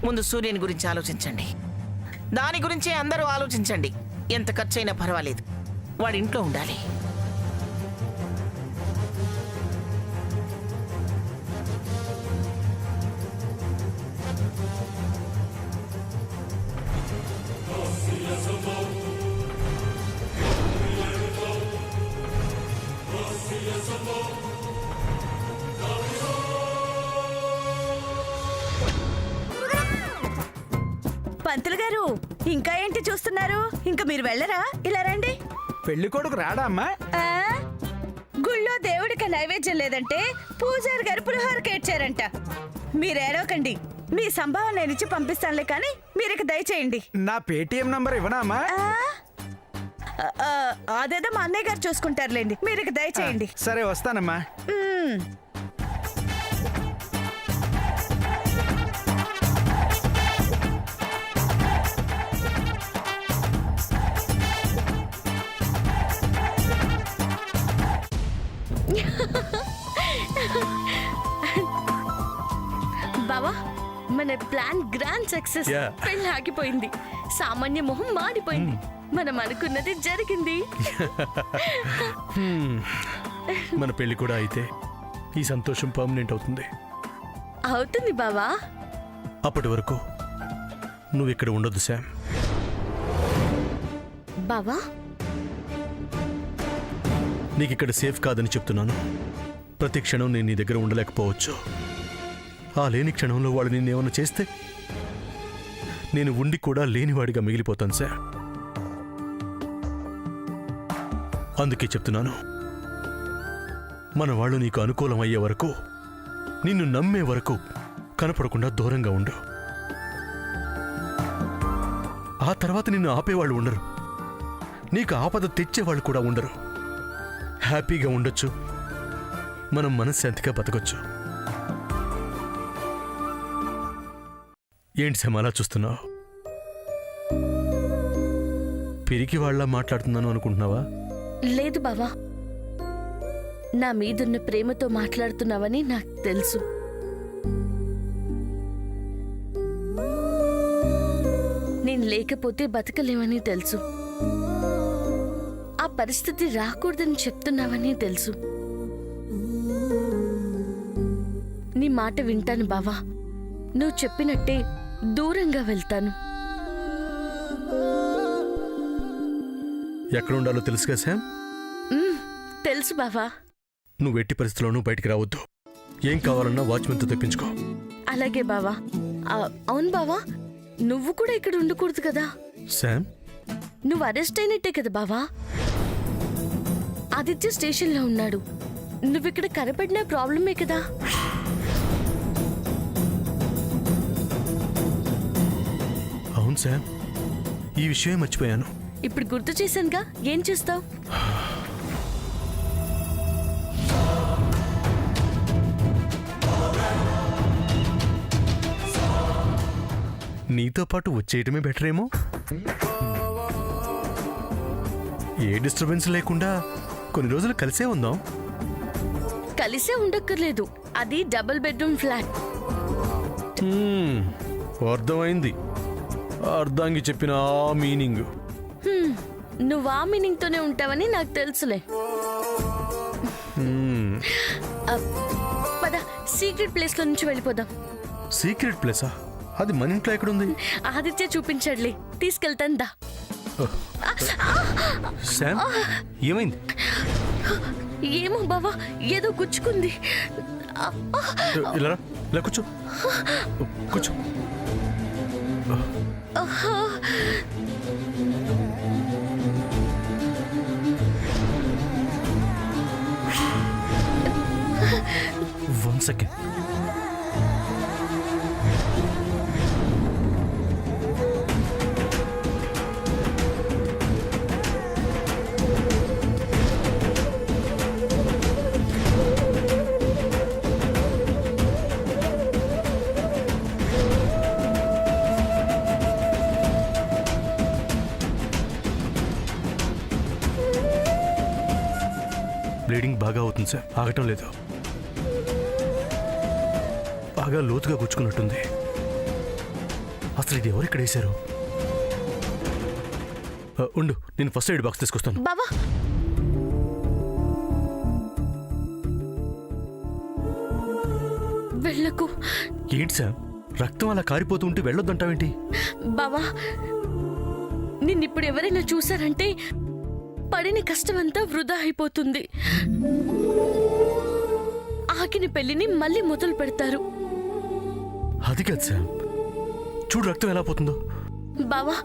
ముందు సూర్యుని గురించి ఆలోచించండి. దాని గురించే అందరూ ఆలోచించండి. ఎంత ఖర్చైనా పర్వాలేదు, వాడి ఇంట్లో ఉండాలి. పంతులు గారు, ఇంకా ఏంటి చూస్తున్నారు? ఇంకా మీరు వెళ్ళరా? ఇలా రండి. పెళ్లి కొడుకు రాడా అమ్మా? ఆ? గుళ్ళో దేవుడికి నైవేద్యం లేదంటే పూజారి గారు పులిహోరకి ఏడ్చారంట. మీరేరోకండి, మీ సంభావన నేను ఇచ్చి పంపిస్తానులే, కానీ మీరిక దయచేయండి. నా పేటిఎం నంబర్ ఇవ్వనా అమ్మా? అదేదో మా అన్నయ్య గారు చూసుకుంటారులేండి, మీరిక దయచేయండి. సరే, వస్తానమ్మా. బావా, మన ప్లాన్ గ్రాండ్ సక్సెస్. పెళ్లి ఆగిపోయింది, సామాన్య మొహం మాడిపోయింది, మనం అనుకున్నది జరిగింది. మన పెళ్లి కూడా అయితే ఈ సంతోషం పర్మనెంట్ అవుతుంది. అవుతుంది బావా. అప్పటి వరకు నువ్వు ఇక్కడ ఉండొద్దు శామ్. బావా, నీకు ఇక్కడ సేఫ్ కాదని చెప్తున్నాను. ప్రతి క్షణం నేను నీ దగ్గర ఉండలేకపోవచ్చు. ఆ లేని క్షణంలో వాడు నిన్నేమన్నా చేస్తే నేను ఉండి కూడా లేనివాడిగా మిగిలిపోతాను సార్. అందుకే చెప్తున్నాను, మన వాళ్ళు నీకు అనుకూలం అయ్యే వరకు, నిన్ను నమ్మే వరకు కనపడకుండా దూరంగా ఉండు. ఆ తర్వాత నిన్ను ఆపేవాళ్ళు ఉండరు, నీకు ఆపద తెచ్చేవాళ్ళు కూడా ఉండరు. హ్యాపీగా ఉండొచ్చు, మనం మనశ్శాంతిగా బతకొచ్చు. ఏంటి సమ అలా చూస్తున్నావు? పిరికి వాళ్ళ మాట్లాడుతున్నాను అనుకుంటున్నావా? లేదు బావా, నా మీదున్న ప్రేమతో మాట్లాడుతున్నావని నాకు తెలుసు. నేను లేకపోతే బతకలేమని తెలుసు. ఆ పరిస్థితి రాకూడదని చెప్తున్నావని తెలుసు. నీ మాట వింటాను బావా, నువ్వు చెప్పినట్టే దూరంగా వెళ్తాను. ఎక్కడుండాలో తెలుసుగా శామ్? తెలుసు బావా. నువ్వు ఎట్టి పరిస్థితుల్లోనూ బయటికి రావద్దు. ఏం కావాలన్నా వాచ్మెన్తో తెప్పించుకో. అలాగే బావా. అవును బావా, నువ్వు కూడా ఇక్కడ ఉండకూడదు కదా. శామ్, నువ్వు అరెస్ట్ అయినట్టే కదా బావా. ఆదిత్య స్టేషన్లో ఉన్నాడు, నువ్విక్కడ కనపడిన ప్రాబ్లమే కదా. అవును శామ్, ఈ విషయమే మర్చిపోయాను. ఇప్పుడు గుర్తు చేశానుగా, ఏం చేస్తావు? నీతో పాటు వచ్చేయటమే బెటర్ ఏమో. ఏ డిస్టర్బెన్స్ లేకుండా కొన్ని రోజులు కలిసే ఉందాం. కలిసే ఉండక్కర్లేదు, అది డబుల్ బెడ్రూమ్ ఫ్లాట్. అర్థమైంది. అర్థంగి చెప్పిన ఆ మీనింగ్. నువ్వు ఆ మీనింగ్ తోనే ఉంటావని నాకు తెలుసులే. పద, సీక్రెట్ ప్లేస్ లో నుంచి వెళ్ళిపోదాం. సీక్రెట్ ప్లేసా? అది మన ఇంట్లో ఎక్కడుంది? ఆదిత్య చూపించాడులే, తీసుకెళ్తాను దా. శామ్, ఏమైంది? ఏమో బావా, ఏదో గుచ్చుకుంది. ఇలా ఇలా కూర్చో, కూర్చో. One second. బ్లీడింగ్ బాగా అవుతుంది సార్, ఆగటం లేదు. బాగా లోతుగా గుచ్చుకున్నట్టుంది. అసలు ఇది ఎవరు ఇక్కడ వేశారు? ఉండు, నేను ఫస్ట్ ఎయిడ్ బాక్స్ తీసుకొస్తాను. బావా వెళ్ళకు. ఏంటి సామ్, రక్తం అలా కారిపోతూ ఉంటే వెళ్ళొద్దంటావేంటి? బావా నిన్నిప్పుడు ఎవరైనా చూసారంటే పడిన కష్టమంతా వృధా అయిపోతుంది. ఆగిన పెళ్లిని మళ్ళీ మొదలు పెడతారు. అది కాదు సామ్, చూడు రక్తం ఎలా పోతుందో. బావా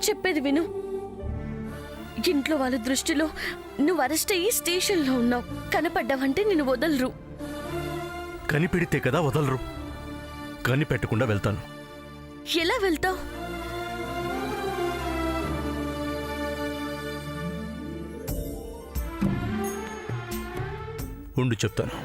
చెప్పేది విను. ఇంట్లో వాళ్ళ దృష్టిలో నువ్వు అరెస్ట్ అయ్యి స్టేషన్లో ఉన్నావు. కనపడ్డావంటే నిన్ను వదలరు. కనిపెడితే కదా వదలరు. కనిపెట్టకుండా వెళ్తాను. ఎలా వెళ్తావు? ఉండు చెప్తాను.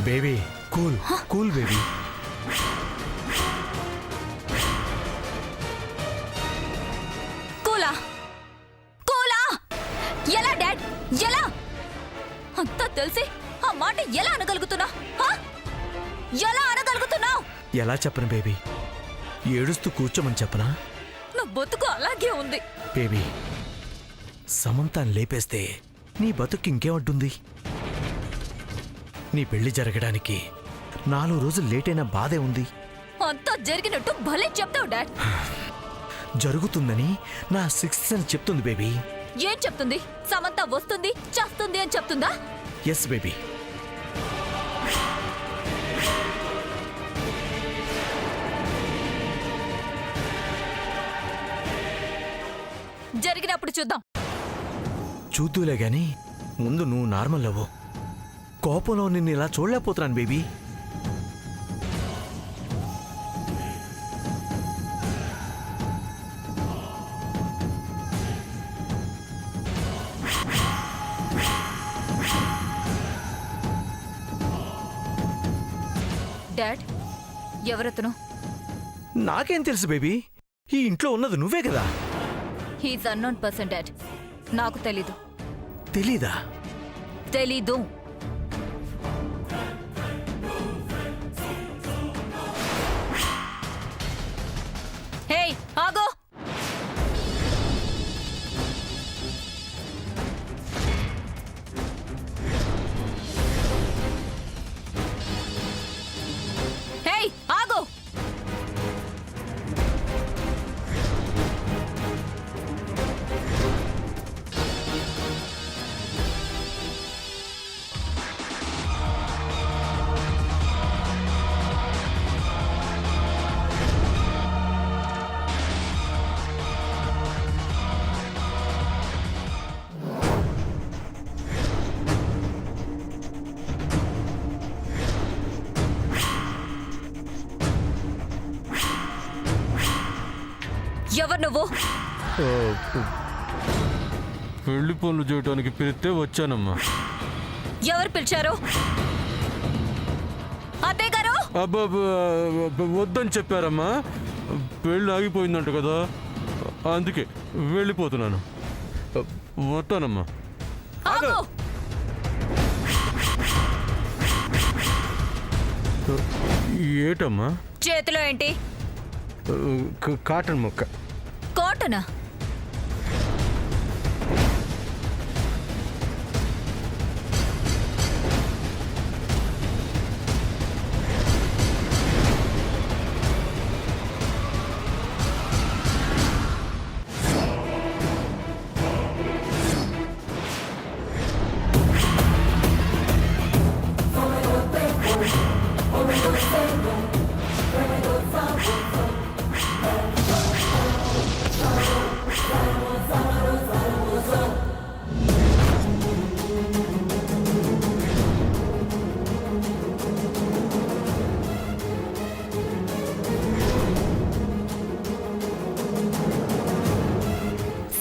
Baby cool cool baby. కూలా కూలా ఎలా డాడ్, ఎలా? అంతా తెలిసి ఆ మాట ఎలా అనగలుగుతున్నా? ఎలా అనగలుగుతున్నావు? ఎలా చెప్పను బేబీ? ఏడుస్తూ కూర్చోమని చెప్పనా? నా బతుకు అలాగే ఉంది. బేబీ, సమంతాన్ని లేపేస్తే నీ బతుకు ఇంకేమంటుంది? నీ పెళ్లి జరగడానికి 4 రోజులు లేట్ అయిన బాధే ఉంది. అంతా జరిగినట్టు భలే చెప్తావు డాడ్. జరుగుతుందని నా సిక్స్త్ సెన్స్ చెప్తుంది బేబీ. ఏం చెప్తుంది? సమంత వస్తుంది చేస్తుంది అని చెప్తుందా? Yes baby. జరిగినప్పుడు చూద్దాం. చూద్దులే గాని ముందు నువ్వు నార్మల్ అవ్వు. కోపంలో నిన్ను ఇలా చూడలేకపోతున్నాను బేబీ. డాడ్ ఎవరతను? నాకేం తెలుసు బేబీ? ఈ ఇంట్లో ఉన్నది నువ్వే కదా. He's unknown person dad. నాకు తెలీదు. తెలీదా? తెలీదు. హే ఆగో. హే ఆగో. ఎవరు నువ్వు? పెళ్లి పనులు చేయడానికి పిలిస్తే వచ్చానమ్మా. ఎవరు పిలిచారు? అత్తయ్య గారు. అబ్బా వద్దని చెప్పారమ్మా. పెళ్ళి ఆగిపోయిందంట కదా, అందుకే వెళ్ళిపోతున్నాను. వస్తానమ్మా. ఆగు. ఏటమ్మా? చేతిలో ఏంటి? కాటన్ మొక్క. కాటనా?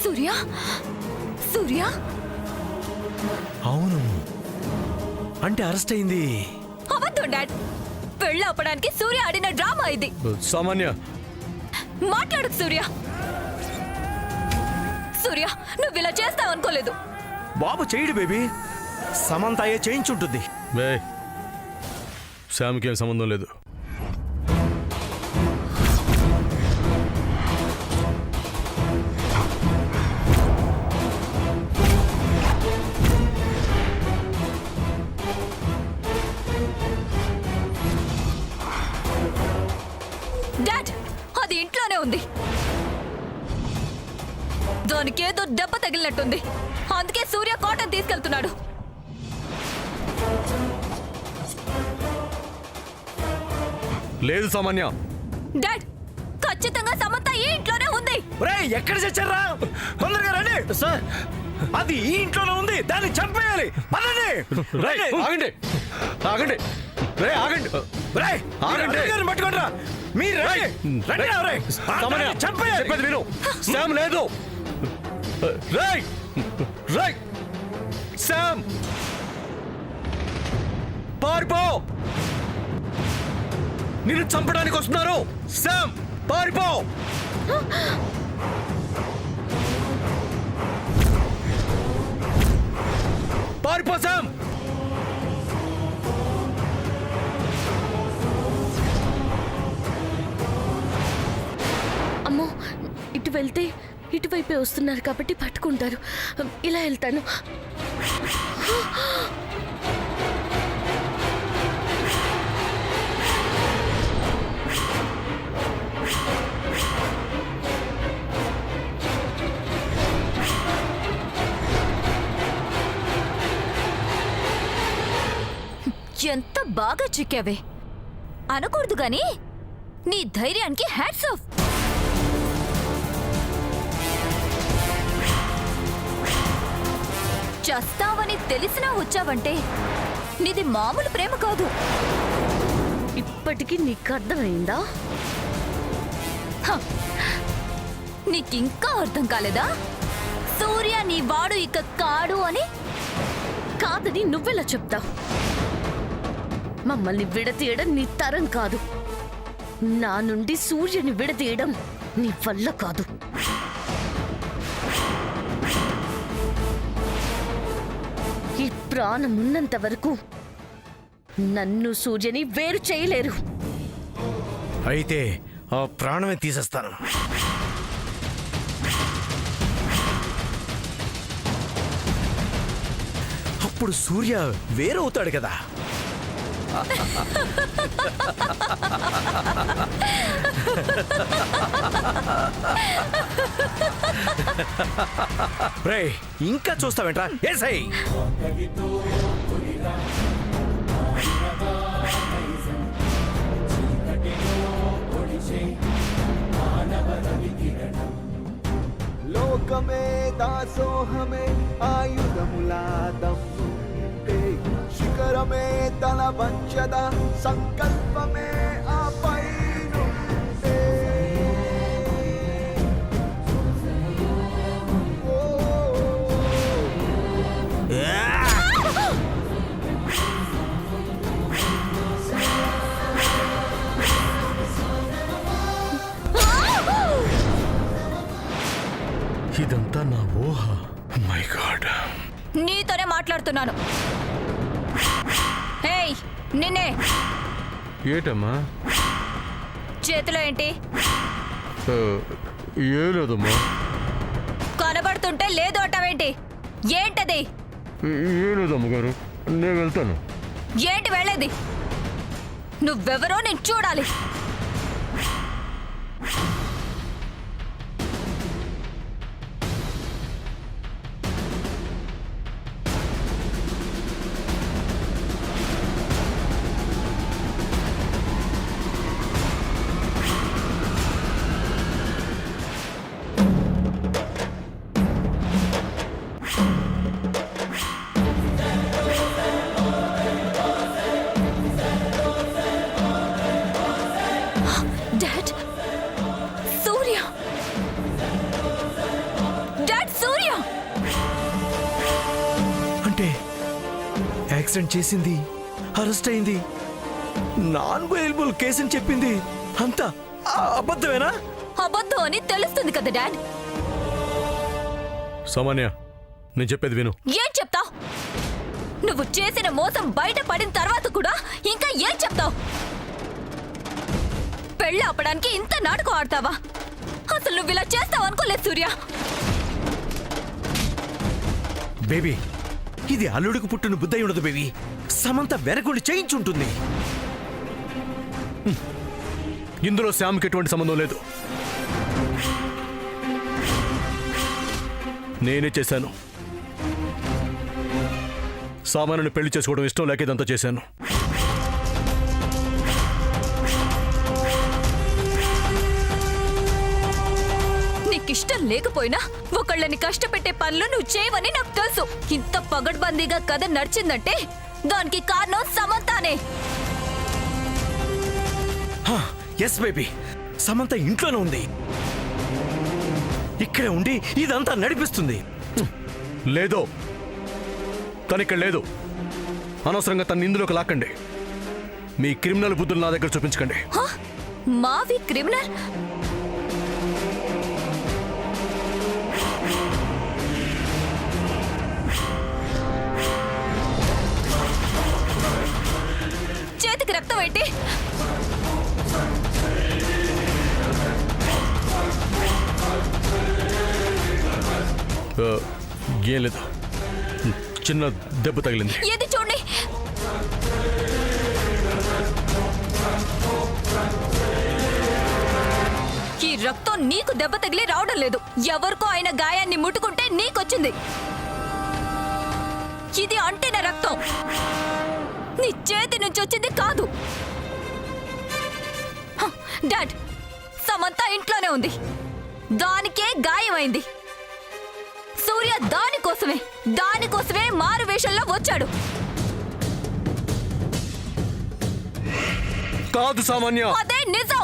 సూర్య సూర్య అవును, అంటే అరెస్ట్ అయింది. అవద్దు డాడ్. పెళ్ళి ఆపడానికి సూర్య ఆడిన డ్రామా ఇది. సామాన్య, మాట్లాడకు సూర్య. సూర్య, నువ్వు ఇలా చేస్తావు అనుకోలేదు. బాబు చేయడు బేబీ, సమంత అయ్యే చేయించుంటుంది. బే, శ్యామ్కి ఏం సంబంధం లేదు. డాడ్, అది ఇంట్లోనే ఉంది. దానికేదో దెబ్బ తగిలినట్టుంది. అందుకే సూర్య కాటన్ తీసుకెళ్తున్నాడు. లేదు సామాన్య. డాడ్, ఖచ్చితంగా సమంత ఈ ఇంట్లోనే ఉంది. రేయ్, ఎక్కడ చచ్చారా? తొందరగా రండి సార్. అది ఈ ఇంట్లోనే ఉంది, దాన్ని చంపేయాలి. పదండి. రేయ్, ఆగండి ఆగండి. రేయ్, ఆగండి. రేయ్, ఆగండి. ఆగండి, పట్టుకోండిరా. మీరు రండి. రండి రా, రేయ్. సామాన్య, దాన్ని చంపేయాలి. చెప్పేది విను. శ్యామ్ లేదు. రేయ్, రేయ్, శ్యామ్ పారిపో. నిన్ను చంపడానికి వస్తున్నారు. శ్యామ్ పారిపో. పారిపో శ్యామ్. అమ్మో, ఇటు వెళ్తే ఇటువైపే వస్తున్నారు కాబట్టి పట్టుకుంటారు. ఇలా వెళ్తాను. ఎంత బాగా చిక్కావే. అనకూడదు గాని నీ ధైర్యానికి హ్యాట్స్ ఆఫ్. చస్తావని తెలిసినా వచ్చావంటే నీది మామూలు ప్రేమ కాదు. ఇప్పటికీ నీకు అర్థమైందా? హ, నీకింకా అర్థం కాలేదా? సూర్య నీ వాడు ఇక కాడు అని. కాదని నువ్వెలా చెప్తావు? మమ్మల్ని విడతీయడం నీ తరం కాదు. నా నుండి సూర్యుని విడతీయడం నీ వల్ల కాదు. ఈ ప్రాణం ఉన్నంత వరకు నన్ను సూర్యని వేరు చేయలేరు. అయితే ఆ ప్రాణమే తీసేస్తాను. అప్పుడు సూర్య వేరవుతాడు కదా. రేయ్, ఇంకా చూస్తావేంట్రా? ఏసై లోకమే దాసోహమే ఆయుధములాదమ్ముంటే శిఖరమే తన వంచద సంకల్పమే ఆ పైనుంటే. ఇదంతా నా ఊహ. My God. నీతోనే మాట్లాడుతున్నాను. హేయ్, నిన్నే. ఏటమ్మా? చేతిలో ఏంటి? ఏ లేదమ్మా. కనబడుతుంటే లేదు అంటావేంటి? ఏంటది? ఏ లేదమ్మగారు, నేను వెళ్తాను. ఏంటి వెళ్ళేది? నువ్వెవరో నేను చూడాలి. యాక్సిడెంట్ చేసింది, అరెస్ట్ అయింది, నాన్ అవైలబుల్ కేసు అని చెప్పింది. అంతా అబద్ధమేనా? అబద్ధం అని తెలుస్తుంది కదా డాడ్. సామాన్య, నేను చెప్పేది విను. ఏం చెప్తావ్? నువ్వు చేసిన మోసం బయట పడిన తర్వాత కూడా ఇంకా ఏం చెప్తావ్? పెళ్ళి ఆపడానికి ఇంత నాటకం ఆడతావా? అసలు నువ్వు ఇలా చేస్తావు అనుకోలేదు సూర్య. బేబీ, ఇది అల్లుడికి పుట్టిన బుద్ధి ఉండదు బేబీ. సమంత వెనకుండి చేయించుంటుంది. ఇందులో శ్యామ్కి ఎటువంటి సంబంధం లేదు. నేనే చేశాను. సామాన్యుని పెళ్లి చేసుకోవడం ఇష్టం లేక ఇదంతా చేశాను. నీకిష్టం లేకపోయినా ఒకళ్ళని కష్టపెట్టే పనులు నువ్వు చేయవని నాకు తెలుసు. ఇంత పగడ్బందీగా కథ నడిచిందంటే దానికి కారణం సమంతానే. ఎస్ బేబీ, సమంత ఇంట్లోనే ఉంది. ఇక్కడే ఉండి ఇదంతా నడిపిస్తుంది. లేదో, తనిక్కడ లేదు. అనవసరంగా తన ఇందులోకి లాక్కండి. మీ క్రిమినల్ బుద్ధులు నా దగ్గర చూపించకండి. హ? మావి క్రిమినల్? చేతికి రక్తం ఏంటి? ఏం లేదు, చిన్న దెబ్బ తగిలింది. ఏది చూడండి. ఈ రక్తం నీకు దెబ్బ తగిలి రావడం లేదు. ఎవరికో అయిన గాయాన్ని ముట్టుకుంటే నీకొచ్చింది. ఇది అంటేనే రక్తం, నీ చేతి నుంచి వచ్చింది కాదు. హ, డాడ్, సమంత ఇంట్లోనే ఉంది. దానికే గాయమైంది. సూర్య దానికోసమే మారు వేషంలో వచ్చాడు. కాదు సామాన్య, అదే నిజం.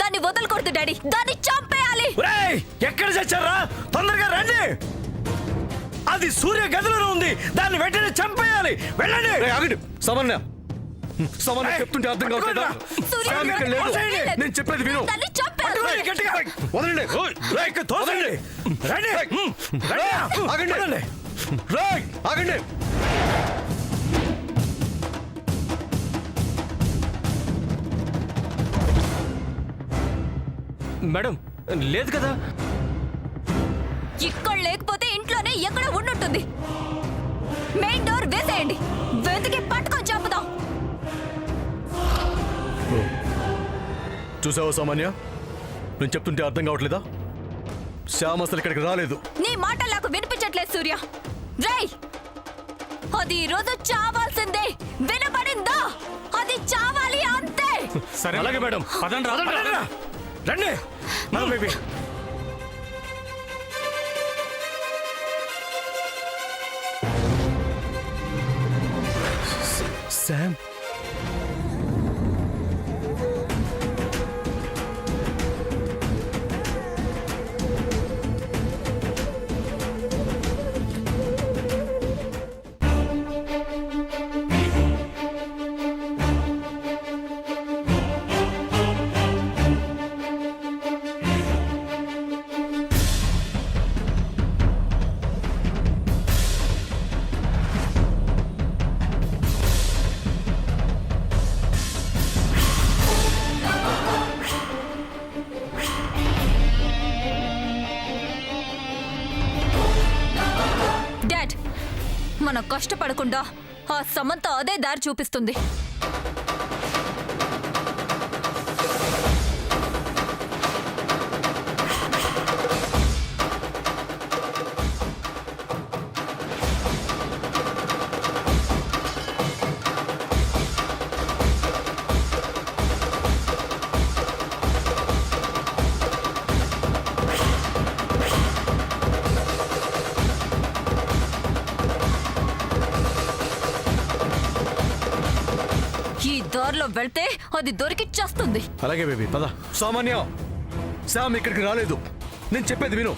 దాన్ని వదలకూడదు డాడీ, దాన్ని చంపేయాలి. ఒరేయ్, ఎక్కడ చచ్చారా? తొందరగా రండి. అది సూర్య గదిలోనే ఉంది. దాన్ని వెంటనే చంపేయాలి. వెళ్ళండి. ఆగండి. సామాన్య, సామాన్య చెప్తుంటే అర్థం కావట్లేదా? సూర్య, శ్యామ్ ఇక్కడ లేదు. వదిలేయండి. నేను చెప్పేది విను. దాన్ని చంపేయాలి. పట్టుకోండి, గట్టిగా. వదలండి. రేయ్, ఇక్కడ తోసండి. రండి. రండి. ఆగండి. వదలండి. రేయ్, ఆగండి. మేడం, లేదు కదా. ఇక్కడ లేకపోతే ఇంట్లోనే ఎక్కడ ఉండుంటుంది. మెయిన్ డోర్ వేసేయండి. వెతికి పట్టుకొని చంపుదాం. చూసావా సామాన్య, నేను చెప్తుంటే అర్థం కావట్లేదా? శ్యామ్ అసలు ఇక్కడికి రాలేదు. నీ మాటలు నాకు వినిపించట్లేదు సూర్య. రేయ్, అది ఈ రోజు చావాల్సిందే. వినపడిందా? అది చావాలి అంతే. సరే, అలాగే మేడం. పదండి రా. రండి. బేబీ, శామ్, డాడ్, మనం కష్టపడకుండా ఆ సమంత అదే దారి చూపిస్తుంది. ఈ దారిలో వెళ్తే అది దొరికిచ్చేస్తుంది. అలాగే బేబీ, పద. సామాన్య, శ్యామ్ ఇక్కడికి రాలేదు. నేను చెప్పేది విను.